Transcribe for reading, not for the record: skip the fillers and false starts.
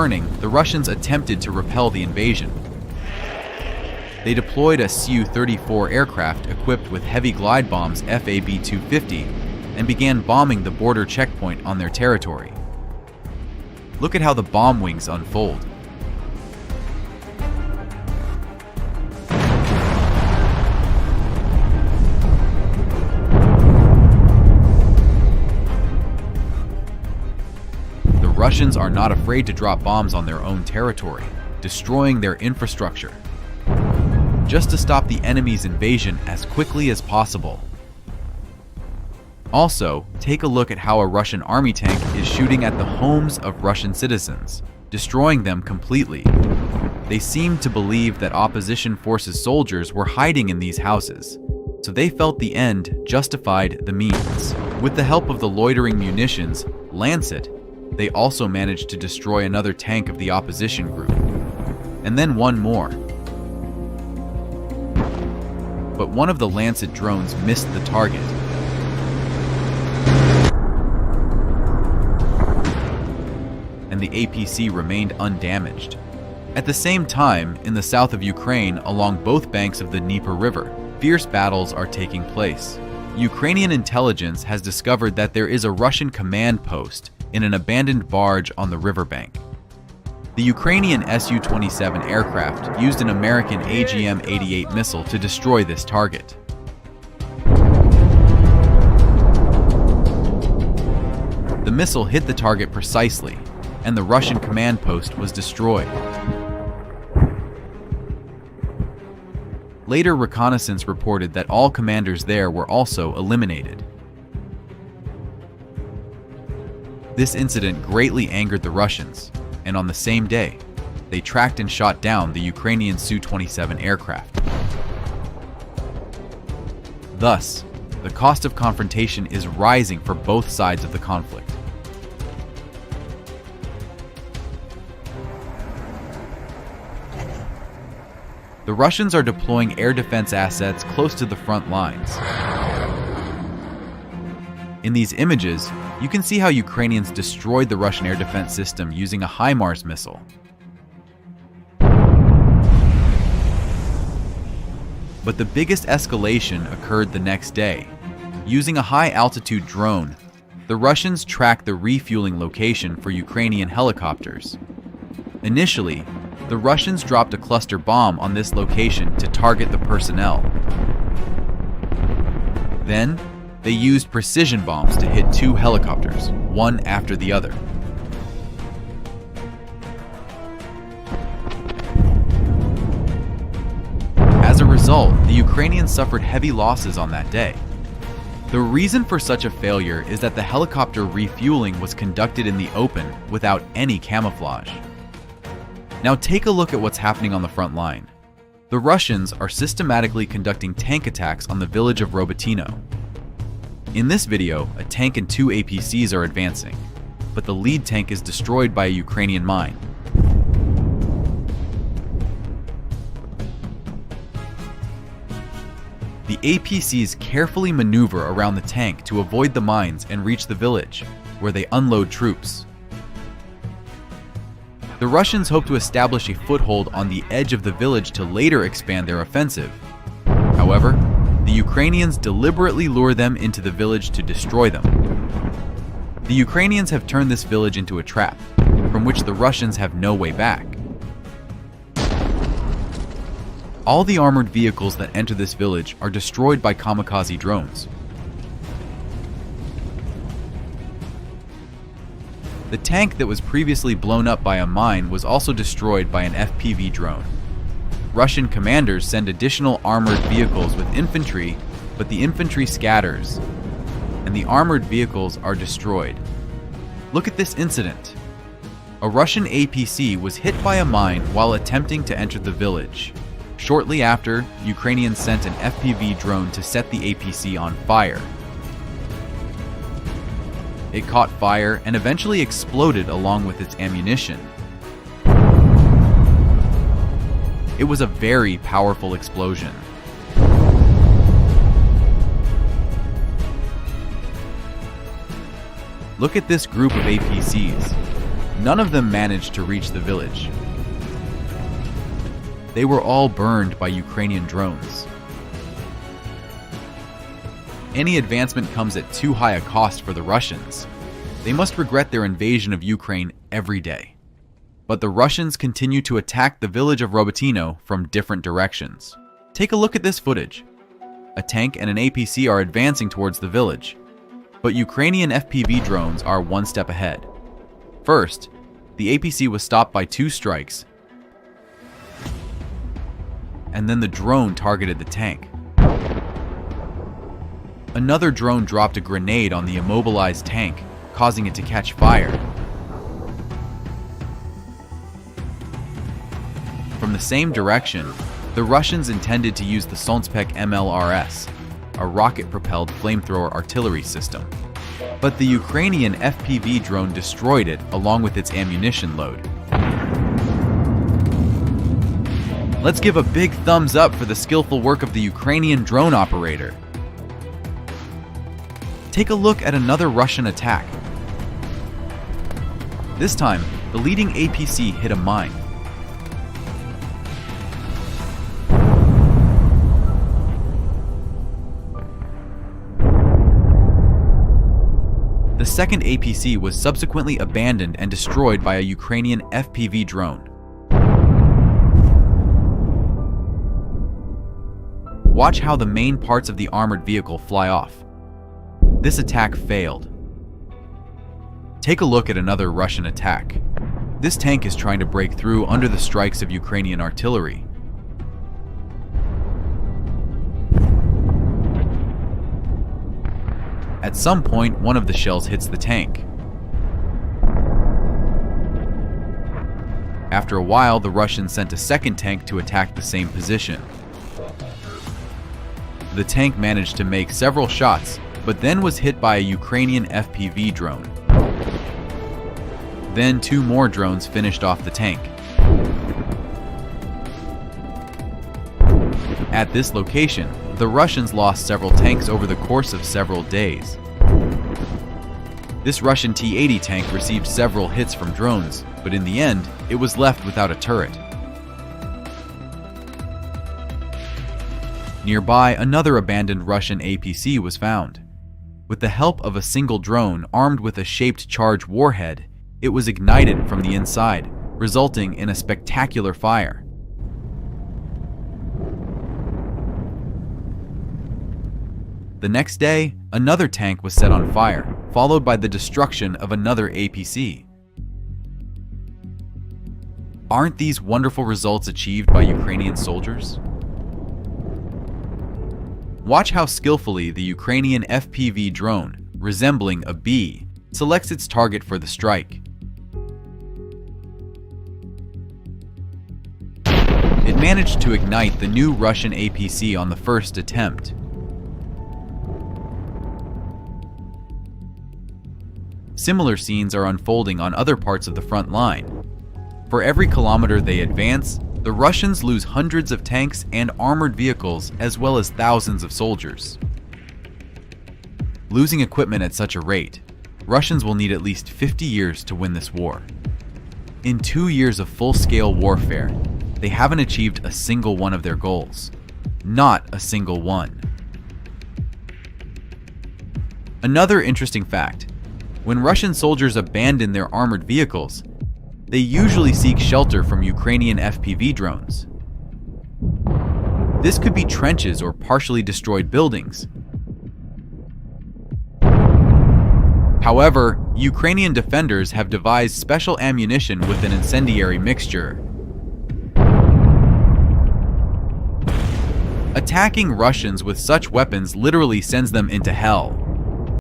The Russians attempted to repel the invasion. They deployed a Su-34 aircraft equipped with heavy glide bombs FAB-250 and began bombing the border checkpoint on their territory. Look at how the bomb wings unfold. The Russians are not afraid to drop bombs on their own territory, destroying their infrastructure, just to stop the enemy's invasion as quickly as possible. Also, take a look at how a Russian army tank is shooting at the homes of Russian citizens, destroying them completely. They seem to believe that opposition forces soldiers were hiding in these houses, so they felt the end justified the means. With the help of the loitering munitions, Lancet, they also managed to destroy another tank of the opposition group, and then one more. But one of the Lancet drones missed the target. And the APC remained undamaged. At the same time, in the south of Ukraine, along both banks of the Dnieper River, fierce battles are taking place. Ukrainian intelligence has discovered that there is a Russian command post in an abandoned barge on the riverbank. The Ukrainian Su-27 aircraft used an American AGM-88 missile to destroy this target. The missile hit the target precisely, and the Russian command post was destroyed. Later reconnaissance reported that all commanders there were also eliminated. This incident greatly angered the Russians, and on the same day, they tracked and shot down the Ukrainian Su-27 aircraft. Thus, the cost of confrontation is rising for both sides of the conflict. The Russians are deploying air defense assets close to the front lines. In these images, you can see how Ukrainians destroyed the Russian air defense system using a HIMARS missile. But the biggest escalation occurred the next day. Using a high-altitude drone, the Russians tracked the refueling location for Ukrainian helicopters. Initially, the Russians dropped a cluster bomb on this location to target the personnel. Then, they used precision bombs to hit two helicopters, one after the other. As a result, the Ukrainians suffered heavy losses on that day. The reason for such a failure is that the helicopter refueling was conducted in the open without any camouflage. Now take a look at what's happening on the front line. The Russians are systematically conducting tank attacks on the village of Robotyno. In this video, a tank and two APCs are advancing, but the lead tank is destroyed by a Ukrainian mine. The APCs carefully maneuver around the tank to avoid the mines and reach the village, where they unload troops. The Russians hope to establish a foothold on the edge of the village to later expand their offensive. However, the Ukrainians deliberately lure them into the village to destroy them. The Ukrainians have turned this village into a trap, from which the Russians have no way back. All the armored vehicles that enter this village are destroyed by kamikaze drones. The tank that was previously blown up by a mine was also destroyed by an FPV drone. Russian commanders send additional armored vehicles with infantry, but the infantry scatters, and the armored vehicles are destroyed. Look at this incident. A Russian APC was hit by a mine while attempting to enter the village. Shortly after, Ukrainians sent an FPV drone to set the APC on fire. It caught fire and eventually exploded along with its ammunition. It was a very powerful explosion. Look at this group of APCs. None of them managed to reach the village. They were all burned by Ukrainian drones. Any advancement comes at too high a cost for the Russians. They must regret their invasion of Ukraine every day. But the Russians continue to attack the village of Robotyno from different directions. Take a look at this footage. A tank and an APC are advancing towards the village, but Ukrainian FPV drones are one step ahead. First, the APC was stopped by 2 strikes, and then the drone targeted the tank. Another drone dropped a grenade on the immobilized tank, causing it to catch fire. From the same direction, the Russians intended to use the Solnspek MLRS, a rocket-propelled flamethrower artillery system. But the Ukrainian FPV drone destroyed it along with its ammunition load. Let's give a big thumbs up for the skillful work of the Ukrainian drone operator. Take a look at another Russian attack. This time, the leading APC hit a mine. The second APC was subsequently abandoned and destroyed by a Ukrainian FPV drone. Watch how the main parts of the armored vehicle fly off. This attack failed. Take a look at another Russian attack. This tank is trying to break through under the strikes of Ukrainian artillery. At some point, one of the shells hits the tank. After a while, the Russians sent a second tank to attack the same position. The tank managed to make several shots, but then was hit by a Ukrainian FPV drone. Then 2 more drones finished off the tank. At this location, the Russians lost several tanks over the course of several days. This Russian T-80 tank received several hits from drones, but in the end, it was left without a turret. Nearby, another abandoned Russian APC was found. With the help of a single drone armed with a shaped charge warhead, it was ignited from the inside, resulting in a spectacular fire. The next day, another tank was set on fire, followed by the destruction of another APC. Aren't these wonderful results achieved by Ukrainian soldiers? Watch how skillfully the Ukrainian FPV drone, resembling a bee, selects its target for the strike. It managed to ignite the new Russian APC on the first attempt. Similar scenes are unfolding on other parts of the front line. For every kilometer they advance, the Russians lose hundreds of tanks and armored vehicles as well as thousands of soldiers. Losing equipment at such a rate, Russians will need at least 50 years to win this war. In 2 years of full-scale warfare, they haven't achieved a single one of their goals. Not a single one. Another interesting fact: when Russian soldiers abandon their armored vehicles, they usually seek shelter from Ukrainian FPV drones. This could be trenches or partially destroyed buildings. However, Ukrainian defenders have devised special ammunition with an incendiary mixture. Attacking Russians with such weapons literally sends them into hell.